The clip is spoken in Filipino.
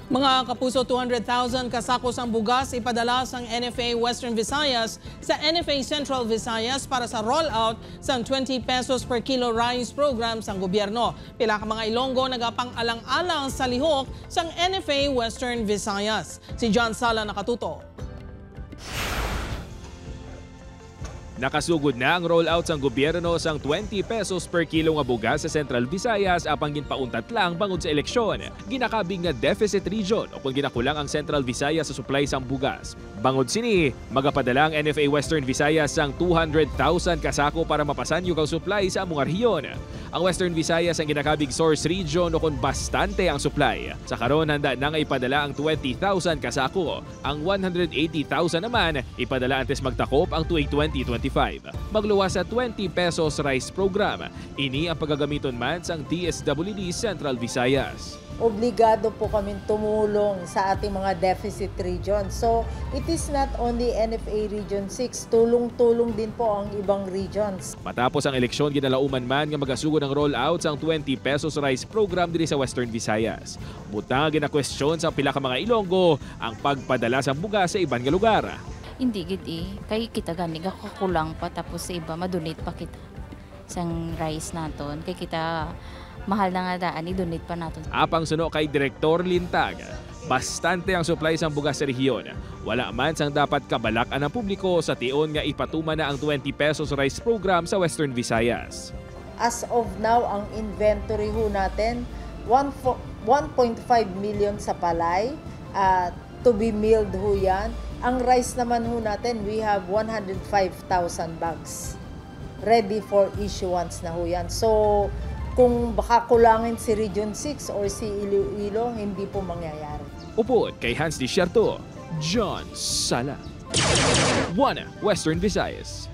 Mga kapuso, 200,000 kasakos ang bugas ipadala sa NFA Western Visayas sa NFA Central Visayas para sa rollout sa 20 pesos per kilo rice program sa gobyerno. Pila ka mga Ilonggo nagapang-alang-alang sa lihok sa NFA Western Visayas. Si John Sala nakatuto. Nakasugod na ang rollout sang gobyerno sang 20 pesos per kilo nga bugas sa Central Visayas apang ginpauntat lang bangod sa eleksyon. Ginakabig nga deficit region o kung ginakulang ang Central Visayas sa supply sang bugas. Bangod sini, magapadala ang NFA Western Visayas sang 200,000 kasako para mapasan yung supply sa among rehiyon. Ang Western Visayas ang ginakabig source region o kung bastante ang supply. Sa karon handa na nga ipadala ang 20,000 kasako. Ang 180,000 naman ipadala antes magtakop ang tuig 2025. Magluwas sa 20 pesos rice program. Ini ang paggagamiton man sang DSWD Central Visayas. Obligado po kami tumulong sa ating mga deficit region. So, it is not only NFA Region 6, tulong-tulong din po ang ibang regions. Matapos ang eleksyon, ginalauman man nga magasugod ang rollout sang 20 pesos rice program diri sa Western Visayas. Butang gina-question sa pila ka mga Ilonggo ang pagpadala sa bugas sa ibang lugar. Hindi gid kay kita gani kakulang pa tapos sa iba madonate pa kita sang rice naton kay kita mahal na nga daan i-donate pa naton. Apang suno kay Direktor Lintag, bastante ang supply sang bugas sa rehiyon. Wala man sang dapat kabalakan ng publiko sa tion nga ipatuma na ang 20 pesos rice program sa Western Visayas. As of now, ang inventory ho natin 1.5 million sa palay, to be milled ho yan. Ang rice naman ho natin, we have 105,000 bags ready for issuance na ho yan. So, kung baka kulangin si Region 6 or si Iloilo, hindi po mangyayari. Upod kay Hans Desierto, John Sala. 1 Western Visayas.